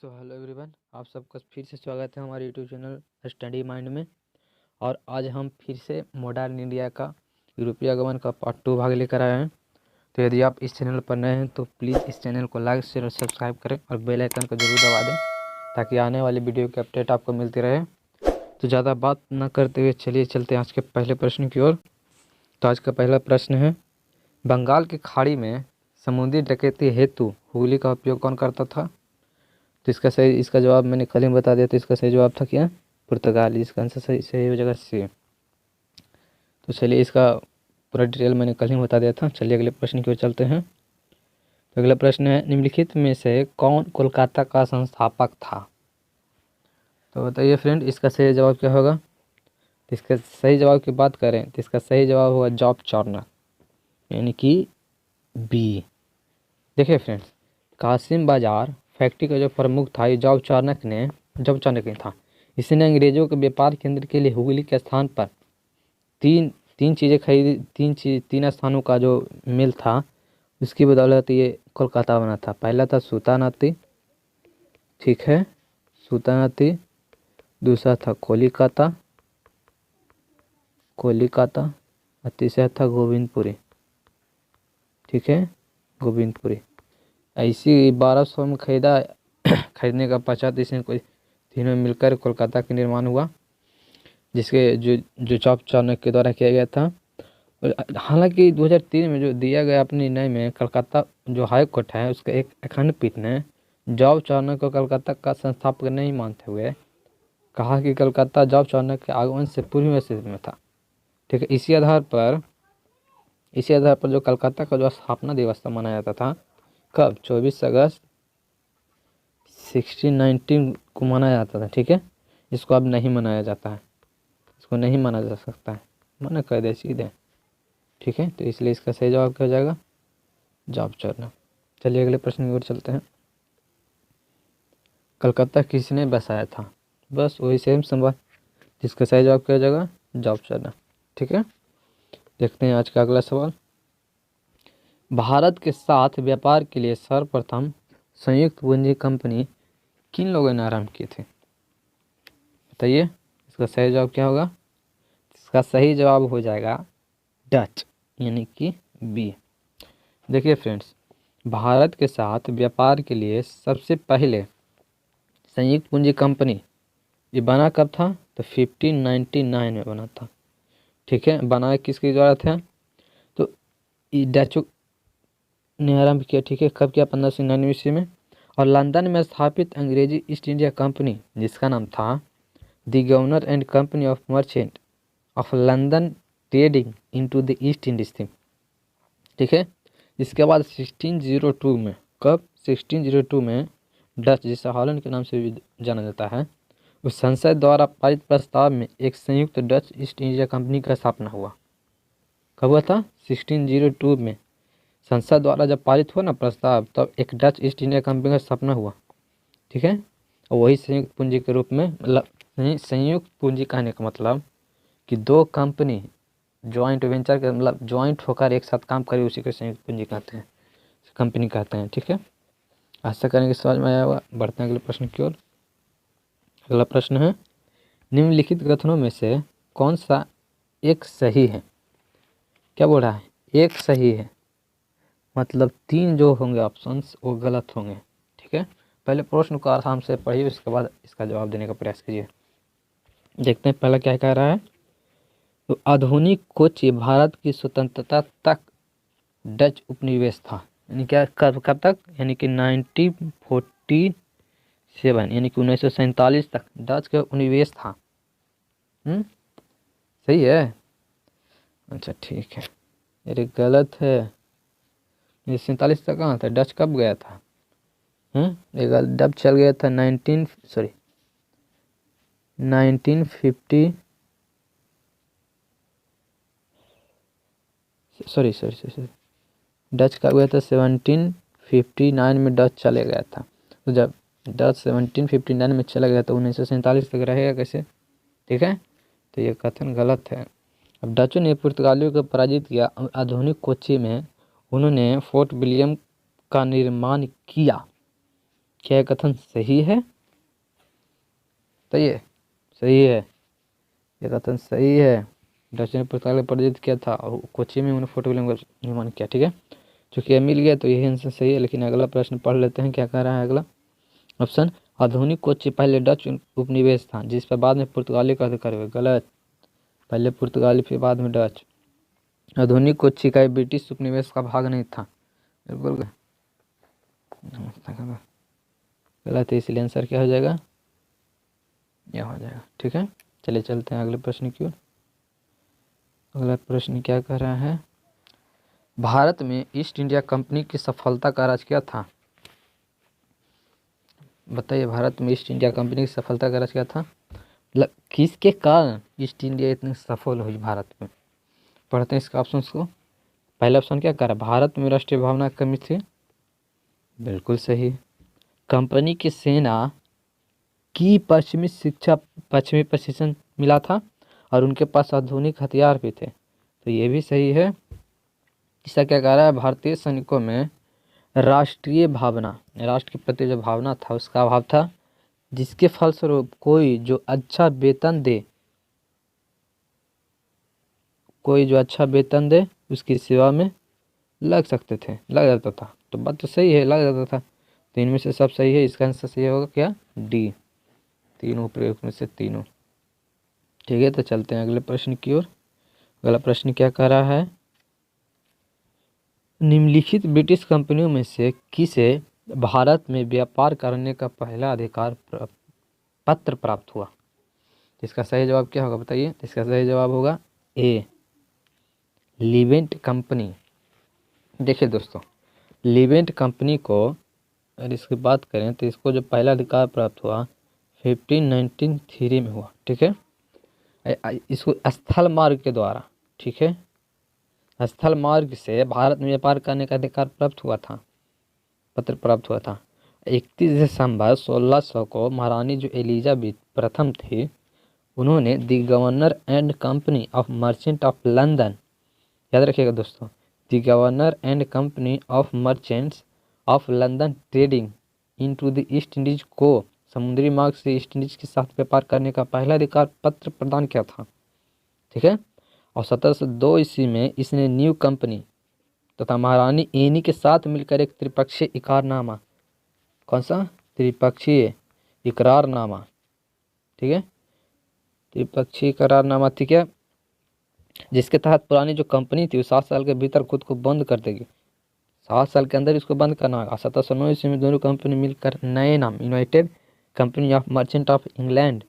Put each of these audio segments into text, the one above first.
Hello everyone, आप सबका फिर से स्वागत है हमारे यूट्यूब चैनल स्टडी माइंड में। और आज हम फिर से मॉडर्न इंडिया का यूरोपीय आगमन का पार्ट 2 भाग लेकर आए हैं। तो यदि आप इस चैनल पर नए हैं तो प्लीज़ इस चैनल को लाइक शेयर और सब्सक्राइब करें और बेल आइकन को जरूर दबा दें ताकि आने वाली वीडियो की अपडेट आपको मिलती रहे। तो ज़्यादा बात न करते हुए चलिए चलते हैं आज के पहले प्रश्न की ओर। तो आज का पहला प्रश्न है, बंगाल की खाड़ी में समुद्री डकैती हेतु हुगली का उपयोग कौन करता था? तो इसका जवाब मैंने कल ही बता दिया। तो इसका सही जवाब था क्या? पुर्तगाल। इसका आंसर सही हो जाएगा सी। तो चलिए इसका पूरा डिटेल मैंने कल ही बता दिया था। चलिए अगले प्रश्न की ओर चलते हैं। तो अगला प्रश्न है, निम्नलिखित में से कौन कोलकाता का संस्थापक था? तो बताइए फ्रेंड, इसका सही जवाब क्या होगा? तो इसका सही जवाब की बात करें तो इसका सही जवाब होगा जॉब चार्नर, यानी कि बी। देखिए फ्रेंड्स, कासिम बाजार फैक्ट्री का जो प्रमुख था ये जॉब चार्नक ने था। इसने अंग्रेजों के व्यापार केंद्र के लिए हुगली के स्थान पर तीन तीन चीज़ें खरीदी। तीन स्थानों का जो मिल था उसकी बदौलत ये कोलकाता बना था। पहला था सूतानाती, ठीक है, सूतानाती। दूसरा था कोलिकाता और तीसरा था गोविंदपुरी, ठीक है, गोविंदपुरी। ऐसी 1200 में खरीदने का पश्चात इसने कोई तीनों मिलकर कोलकाता का निर्माण हुआ, जिसके जो जॉब चार्नक के द्वारा किया गया था। और हालांकि 2003 में जो दिया गया अपने निर्णय में कलकत्ता जो हाई कोर्ट है उसका एक खंडपीठ ने जॉब चार्नक को कलकत्ता का संस्थापक नहीं मानते हुए कहा कि कलकत्ता जॉब चार्नक के आगमन से पूर्व में स्थिति में था, ठीक है। इसी आधार पर जो कलकत्ता का जो स्थापना दिवस था मनाया जाता था, कब? 24 अगस्त 1619 को मनाया जाता था, ठीक है। इसको अब नहीं मनाया जाता है, इसको नहीं माना जा सकता है, मना कर दे सीधे, ठीक है। तो इसलिए इसका सही जवाब क्या हो जाएगा? जॉब चार्नर। चलिए अगले प्रश्न की ओर चलते हैं। कलकत्ता किसने बसाया था? बस वही सेम सवाल, जिसका सही जवाब क्या हो जाएगा? जॉब चार्नर, ठीक है। देखते हैं आज का अगला सवाल। भारत के साथ व्यापार के लिए सर्वप्रथम संयुक्त पूंजी कंपनी किन लोगों ने आरंभ की थी? बताइए इसका सही जवाब क्या होगा? इसका सही जवाब हो जाएगा डच, यानी कि बी। देखिए फ्रेंड्स, भारत के साथ व्यापार के लिए सबसे पहले संयुक्त पूंजी कंपनी ये बना कब था? तो 1599 में बना था, ठीक है। बनाया किसके द्वारा था? तो डचों ने आरंभ किया, ठीक है। कब किया? 1599 ईस्वी में। और लंदन में स्थापित अंग्रेजी ईस्ट इंडिया कंपनी, जिसका नाम था the governor and company of merchant of London trading into the East Indies थी, ठीक है। इसके बाद 1602 में, कब? 1602 में डच, जिसे हॉलैंड के नाम से भी जाना जाता है, उस संसद द्वारा पारित प्रस्ताव में एक संयुक्त डच ईस्ट इंडिया कंपनी का स्थापना हुआ। कब हुआ था? 1602 में संसद द्वारा जब पारित हुआ ना प्रस्ताव, तब एक डच ईस्ट इंडिया कंपनी का स्थापना हुआ, ठीक है। और वही संयुक्त पूंजी के रूप में, मतलब संयुक्त पूंजी कहने का मतलब कि दो कंपनी जॉइंट वेंचर के, मतलब जॉइंट होकर एक साथ काम करे, उसी को संयुक्त पूंजी कहते हैं, कंपनी कहते हैं, ठीक है। आशा करेंगे समझ में आया होगा। बढ़ते हैं अगले प्रश्न की ओर। अगला प्रश्न है, निम्नलिखित कथनों में से कौन सा एक सही है? क्या बोल रहा है? एक सही है, मतलब तीन जो होंगे ऑप्शंस वो गलत होंगे, ठीक है। पहले प्रश्न को आराम से पढ़िए, उसके बाद इसका जवाब देने का प्रयास कीजिए। देखते हैं पहला क्या कह रहा है। तो आधुनिक कोची भारत की स्वतंत्रता तक डच उपनिवेश था, यानी क्या? कब तक? यानी कि 1947, यानी कि 1947 तक डच का उपनिवेश था। सही है? अच्छा ठीक है, अरे गलत है। 1947 तक कहाँ था? डच कब गया था? एक डब चल गया था 1950, सॉरी, डच कब गया था? 1759 में डच चले गया था। तो जब डच 1759 में चला गया तो 1947 तक रहेगा कैसे? ठीक है, तो ये कथन गलत है। अब डचों ने पुर्तगालियों को पराजित किया। आधुनिक कोच्चि में उन्होंने फोर्ट विलियम का निर्माण किया। क्या यह कथन सही है? बताइए, सही है, यह कथन सही है। डच ने पुस्तकालय प्रदर्शित किया था और कोच्चि में उन्होंने फोटो फिल्म का निर्माण किया। ठीक है, चूंकि यह मिल गया तो यही आंसर सही है। लेकिन अगला प्रश्न पढ़ लेते हैं, क्या कह रहा है अगला ऑप्शन। आधुनिक कोच्चि पहले डच उपनिवेश था जिस पर बाद में पुर्तगाली का अधिकार हुआ। गलत, पहले पुर्तगाली फिर बाद में डच। आधुनिक कोच्चि का ब्रिटिश उपनिवेश का भाग नहीं था। बिल्कुल गलत है, इसलिए आंसर क्या हो जाएगा, यह हो जाएगा। ठीक है, चलिए चलते हैं अगले प्रश्न की ओर। अगला प्रश्न क्या कह रहा है, भारत में ईस्ट इंडिया कंपनी की सफलता का राज क्या था? बताइए, भारत में ईस्ट इंडिया कंपनी की सफलता का राज क्या था? किसके कारण ईस्ट इंडिया इतनी सफल हुई भारत में? पढ़ते हैं इसका ऑप्शन को। पहला ऑप्शन क्या कह रहा है, भारत में राष्ट्रीय भावना की कमी थी। बिल्कुल सही। कंपनी की सेना की पश्चिमी प्रशिक्षण मिला था और उनके पास आधुनिक हथियार भी थे, तो ये भी सही है। इसका क्या कह रहा है, भारतीय सैनिकों में राष्ट्रीय भावना, राष्ट्र के प्रति जो भावना था उसका अभाव था, जिसके फलस्वरूप कोई जो अच्छा वेतन दे उसकी सेवा में लग जाता था। तो बात तो सही है, लग जाता था। तो इनमें से सब सही है, इसका आंसर सही होगा क्या, डी, तीनों प्रयोग में से तीनों। ठीक है, तो चलते हैं अगले प्रश्न की ओर। अगला प्रश्न क्या कह रहा है, निम्नलिखित ब्रिटिश कंपनियों में से किसे भारत में व्यापार करने का पहला अधिकार पत्र प्राप्त हुआ? इसका सही जवाब क्या होगा बताइए। इसका सही जवाब होगा ए, लिवेंट कंपनी। देखिए दोस्तों, लिवेंट कंपनी को अगर इसकी बात करें तो इसको जो पहला अधिकार प्राप्त हुआ 1593 में हुआ। ठीक है, इसको स्थल मार्ग के द्वारा, ठीक है, स्थल मार्ग से भारत में व्यापार करने का अधिकार प्राप्त हुआ था, पत्र प्राप्त हुआ था। 31 दिसंबर 1600 को महारानी जो एलिजाबेथ प्रथम थी, उन्होंने the governor and company of merchant of London, याद रखिएगा दोस्तों, the governor and company of merchants of London trading into the East Indies को समुद्री मार्ग से ईस्ट इंडीज के साथ व्यापार करने का पहला अधिकार पत्र प्रदान किया था। ठीक है, और 1702 ईस्वी में इसने न्यू कंपनी तथा महारानी एनी के साथ मिलकर एक त्रिपक्षीय इकरारनामा, कौन सा, त्रिपक्षीय इकरारनामा, ठीक है, त्रिपक्षीय करारनामा, ठीक है, जिसके तहत पुरानी जो कंपनी थी वो 7 साल के भीतर खुद को बंद कर देगी। 7 साल के अंदर इसको बंद करना होगा। 1709 ईस्वी में दोनों कंपनी मिलकर नए नाम united company of merchant of England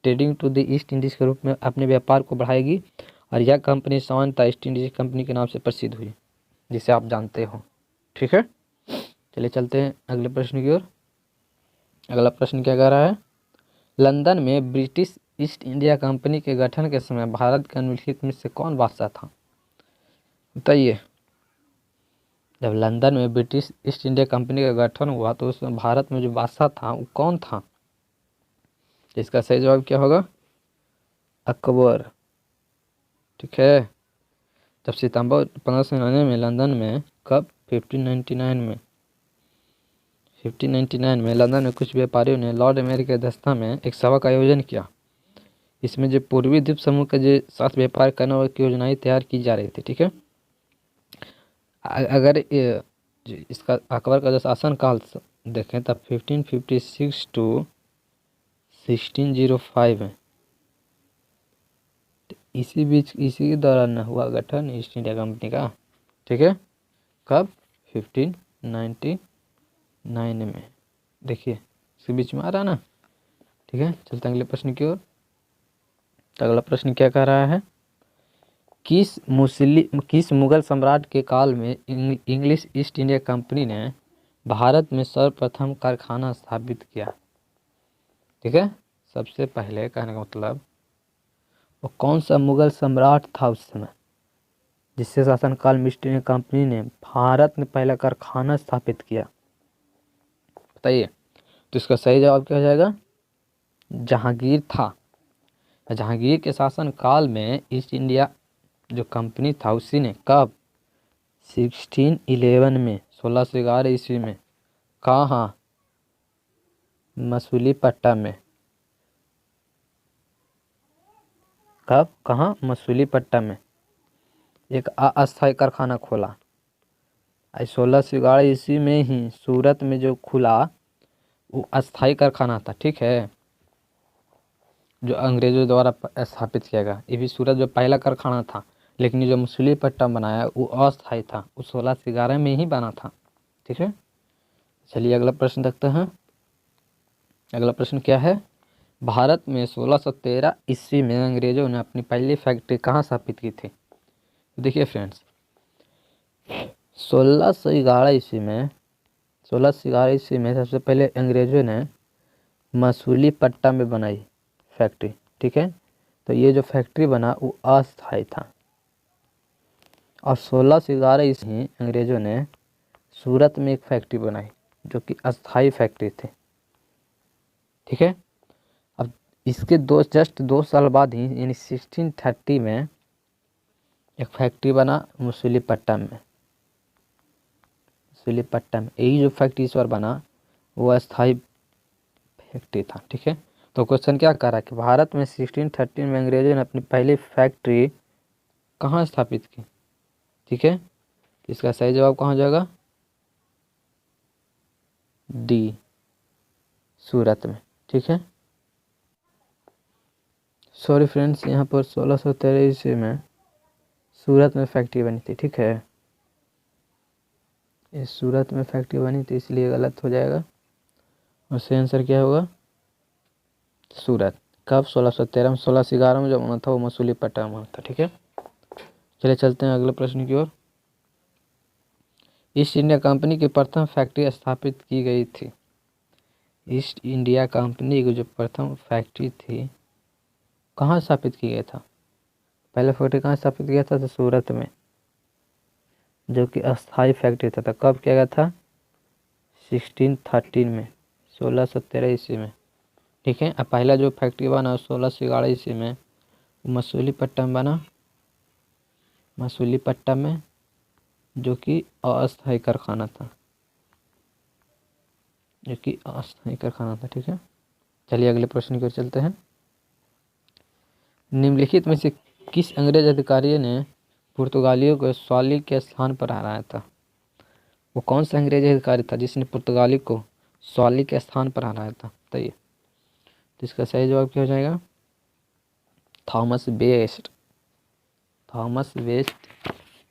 trading to the East Indies के रूप में अपने व्यापार को बढ़ाएगी और यह कंपनी सामान्यतः ईस्ट इंडीज कंपनी के नाम से प्रसिद्ध हुई, जिसे आप जानते हो। ठीक है, चलिए चलते हैं अगले प्रश्न की ओर। अगला प्रश्न क्या कह रहा है, लंदन में ब्रिटिश ईस्ट इंडिया कंपनी के गठन के समय भारत के निम्नलिखित में से कौन बादशाह था? बताइए, जब लंदन में ब्रिटिश ईस्ट इंडिया कंपनी का गठन हुआ तो उसमें भारत में जो बादशाह था वो कौन था? इसका सही जवाब क्या होगा, अकबर। ठीक है, जब सितंबर 1599 में लंदन में, कब, 1599 में लंदन में कुछ व्यापारियों ने लॉर्ड मेयर की अध्यक्षता में एक सभा का आयोजन किया। इसमें जो पूर्वी द्वीप समूह के जो साथ व्यापार करने की योजनाएं तैयार की जा रही थी। ठीक है, अगर इसका अकबर का जो शासन काल देखें तब 1556 टू 1605 है, इसी बीच इसी के दौरान हुआ गठन ईस्ट इंडिया कंपनी का। ठीक है, कब, 1599 में। देखिए इसके बीच में आ रहा ना। ठीक है, चलते हैं अगले प्रश्न की ओर। तो अगला प्रश्न क्या कह रहा है, किस मुगल सम्राट के काल में इंग्लिश ईस्ट इंडिया कंपनी ने भारत में सर्वप्रथम कारखाना स्थापित किया? ठीक है, सबसे पहले कहने का मतलब वो कौन सा मुगल सम्राट था उस समय जिससे शासनकाल में ईस्ट इंडिया कंपनी ने भारत में पहला कारखाना स्थापित किया? बताइए, तो इसका सही जवाब क्या हो जाएगा, जहांगीर था। जहांगीर के शासन काल में ईस्ट इंडिया जो कंपनी था उसी ने कब, 1611 में, 1611 ईस्वी में, कहाँ, मसूलीपट्टनम में। कब, कहाँ? मसूलीपट्टनम में एक अस्थायी कारखाना खोला। 1611 ईस्वी में ही सूरत में जो खुला वो अस्थायी कारखाना था, ठीक है, जो अंग्रेजों द्वारा स्थापित किया गया। ये भी सूरत जो पहला कारखाना था, लेकिन ये जो मसूलीपट्टनम बनाया वो अस्थायी था, वो 1611 में ही बना था, ठीक है। चलिए अगला प्रश्न देखते हैं। अगला प्रश्न क्या है? भारत में 1613 ईस्वी में अंग्रेजों ने अपनी पहली फैक्ट्री कहाँ स्थापित की थी? देखिए फ्रेंड्स, 1611 ईस्वी में 1611 ईस्वी में सबसे पहले अंग्रेजों ने मसूलीपट्टनम में बनाई फैक्ट्री, ठीक है। तो ये जो फैक्ट्री बना वो अस्थायी था। और 1611 ईस्वी अंग्रेजों ने सूरत में एक फैक्ट्री बनाई जो कि अस्थायी फैक्ट्री थी, ठीक है। अब इसके जस्ट 2 साल बाद ही यानी 1630 में एक फैक्ट्री बना मसूलीपट्टनम में। मसूलीपट्टनम यही जो फैक्ट्री इस बार बना वो अस्थायी फैक्ट्री था, ठीक है। तो क्वेश्चन क्या कर रहा है कि भारत में 1613 में अंग्रेजों ने अपनी पहली फैक्ट्री कहाँ स्थापित की, ठीक है। इसका सही जवाब कहाँ हो जाएगा? डी, सूरत में, ठीक है। सॉरी फ्रेंड्स, यहाँ पर 1613 ईस्वी में सूरत में फैक्ट्री बनी थी, ठीक है। इस सूरत में फैक्ट्री बनी थी इसलिए गलत हो जाएगा, और सही आंसर क्या होगा? सूरत। कब? 1613 में। 1611 में जो बना था वो मसूलीपट्टनम में था, ठीक है। चलिए चलते हैं अगले प्रश्न की ओर। ईस्ट इंडिया कंपनी की प्रथम फैक्ट्री स्थापित की गई थी। ईस्ट इंडिया कंपनी की जो प्रथम फैक्ट्री थी कहाँ स्थापित की गया था? पहले फैक्ट्री कहाँ स्थापित किया था? तो सूरत में, जो कि अस्थायी फैक्ट्री था। तो कब किया गया था? 1613 में, 1613 ईस्वी में, ठीक है। अब पहला जो फैक्ट्री बना 1611 ईस्वी में मसूलीपट्टनम बना, मसूलीपट्टनम में, जो कि अस्थायी कारखाना था, जो कि अस्थायी कारखाना था, ठीक है। चलिए अगले प्रश्न की ओर चलते हैं। निम्नलिखित में से किस अंग्रेज अधिकारी ने पुर्तगालियों को स्वाली के स्थान पर हराया था? वो कौन सा अंग्रेज अधिकारी था जिसने पुर्तगाली को स्वाली के स्थान पर हराया था? बताइए। तो इसका सही जवाब क्या हो जाएगा? Thomas waste. थॉमस वेस्ट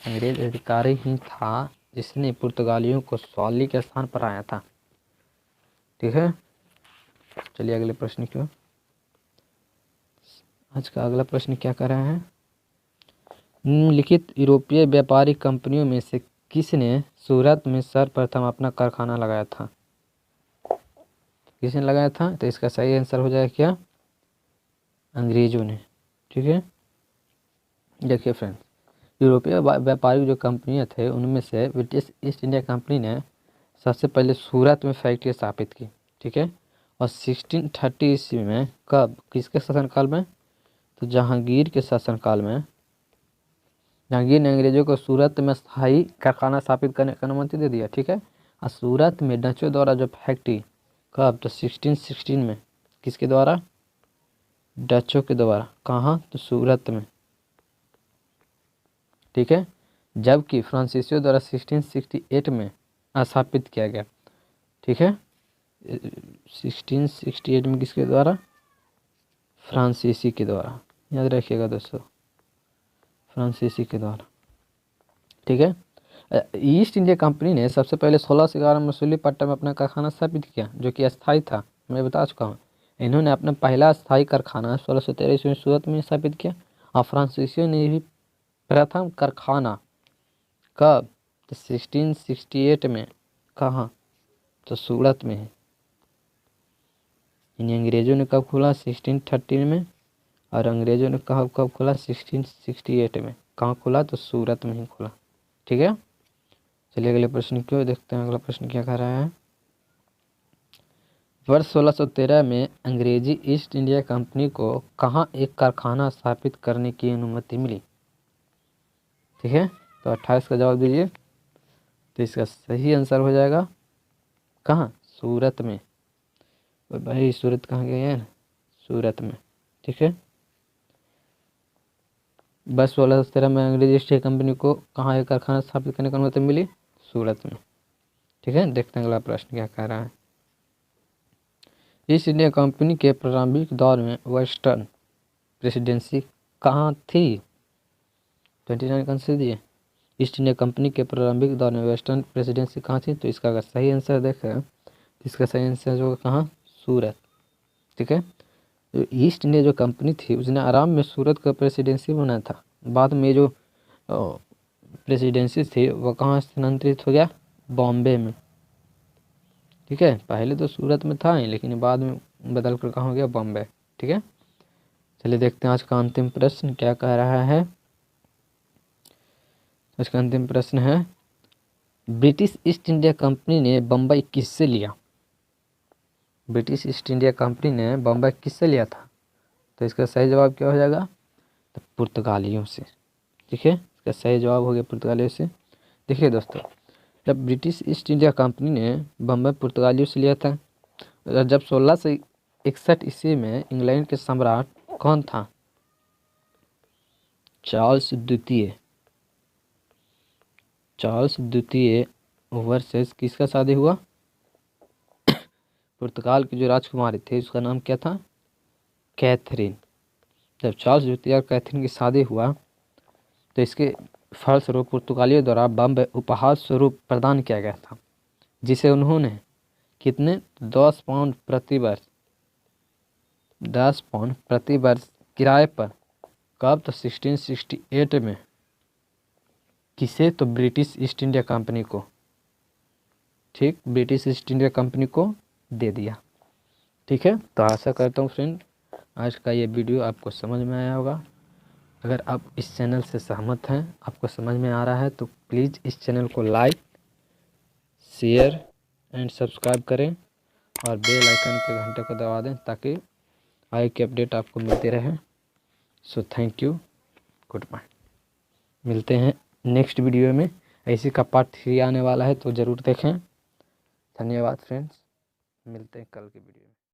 अंग्रेज अधिकारी ही था जिसने पुर्तगालियों को स्वाली के स्थान पर हराया था, ठीक है। चलिए अगले प्रश्न की ओर। आज का अगला प्रश्न क्या कर रहा है? निम्नलिखित यूरोपीय व्यापारिक कंपनियों में से किसने सूरत में सर्वप्रथम अपना कारखाना लगाया था? किसने लगाया था? तो इसका सही आंसर हो जाएगा क्या? अंग्रेजों ने, ठीक है। देखिए फ्रेंड्स, यूरोपीय व्यापारिक जो कंपनियां थे उनमें से ब्रिटिश ईस्ट इंडिया कंपनी ने सबसे पहले सूरत में फैक्ट्री स्थापित की, ठीक है। और 1630 ईस्वी में, कब, किसके शासनकाल में? तो जहांगीर के शासनकाल में जहांगीर ने अंग्रेजों को सूरत में स्थायी कारखाना स्थापित करने की अनुमति दे दिया, ठीक है। और सूरत में डचों द्वारा जो फैक्ट्री, कब? तो 1616 में, किसके द्वारा? डचों के द्वारा। कहाँ? तो सूरत में, ठीक है। जबकि फ्रांसीसियों द्वारा 1668 में स्थापित किया गया, ठीक है। 1668 में किसके द्वारा? फ्रांसीसी के द्वारा, याद रखिएगा दोस्तों, फ्रांसीसी के द्वारा, ठीक है। ईस्ट इंडिया कंपनी ने सबसे पहले 1611 में मसूलीपट्टनम में अपना कारखाना स्थापित किया जो कि अस्थायी था, मैं बता चुका हूँ। इन्होंने अपना पहला स्थायी कारखाना 1613 ईस्वी में सूरत में स्थापित किया, और फ्रांसीसियों ने भी प्रथम कारखाना कब? तो 1668 में। कहाँ? तो सूरत में है। यानी अंग्रेजों ने कब खोला? 1613 में, और अंग्रेजों ने कब कब खोला? 1668 में। कहाँ खोला? तो सूरत में ही खोला, ठीक है। चलिए अगले प्रश्न की ओर देखते हैं। अगला प्रश्न क्या कह रहा है? वर्ष 1613 में अंग्रेजी ईस्ट इंडिया कंपनी को कहाँ एक कारखाना स्थापित करने की अनुमति मिली? ठीक है, तो 28 का जवाब दीजिए। तो इसका सही आंसर हो जाएगा कहाँ? सूरत में। भाई सूरत कहाँ गया यार, सूरत में, ठीक है। बस 1613 में अंग्रेज ईस्ट इंडिया कंपनी को कहाँ एक कारखाना स्थापित करने की अनुमति मिली, सूरत में, ठीक है। देखते हैं अगला प्रश्न क्या कह रहा है। ईस्ट इंडिया कंपनी के प्रारंभिक दौर में वेस्टर्न प्रेसिडेंसी कहाँ थी, 29 का आंसर दिए। ईस्ट इंडिया कंपनी के प्रारंभिक दौर में वेस्टर्न प्रेसिडेंसी कहाँ थी, तो इसका अगर सही आंसर देखें, इसका सही आंसर जो कहाँ, सूरत, ठीक है। जो ईस्ट इंडिया जो कंपनी थी उसने आराम में सूरत का प्रेसिडेंसी बनाया था। बाद में जो प्रेसिडेंसी थी वो कहाँ स्थानांतरित हो गया, बॉम्बे में, ठीक है। पहले तो सूरत में था ही, लेकिन बाद में बदल कर कहाँ हो गया, बॉम्बे, ठीक है। चलिए देखते हैं आज का अंतिम प्रश्न क्या कह रहा है। आज का अंतिम प्रश्न है, ब्रिटिश ईस्ट इंडिया कंपनी ने बम्बई किससे लिया, ब्रिटिश ईस्ट इंडिया कंपनी ने बम्बई किससे लिया था, तो इसका सही जवाब क्या हो जाएगा, तो पुर्तगालियों से, ठीक है। इसका सही जवाब हो गया पुर्तगालियों से। देखिए दोस्तों, जब ब्रिटिश ईस्ट इंडिया कंपनी ने बम्बई पुर्तगालियों से लिया था, जब 1661 ईस्वी में इंग्लैंड के सम्राट कौन था, चार्ल्स द्वितीय, चार्ल्स द्वितीय वर्सेस किसका शादी हुआ, पुर्तगाल की जो राजकुमारी थी उसका नाम क्या था, कैथरीन। जब चार्ल्स द्वितीय और कैथरीन की शादी हुआ तो इसके फलस्वरूप पुर्तगालियों द्वारा बम्बई उपहार स्वरूप प्रदान किया गया था, जिसे उन्होंने कितने, 10 पाउंड प्रति वर्ष, 10 पाउंड प्रति वर्ष किराए पर, कब, तो 1668 में, किसे, तो ब्रिटिश ईस्ट इंडिया कंपनी को, ठीक, ब्रिटिश ईस्ट इंडिया कंपनी को दे दिया, ठीक है। तो आशा करता हूँ फ्रेंड आज का ये वीडियो आपको समझ में आया होगा। अगर आप इस चैनल से सहमत हैं, आपको समझ में आ रहा है, तो प्लीज़ इस चैनल को लाइक, शेयर एंड सब्सक्राइब करें और बेल आइकन के घंटे को दबा दें ताकि आगे की अपडेट आपको मिलती रहे। So thank you, goodbye. मिलते हैं नेक्स्ट वीडियो में। ऐसी का पार्ट 3 आने वाला है तो ज़रूर देखें। धन्यवाद फ्रेंड्स, मिलते हैं कल की वीडियो में।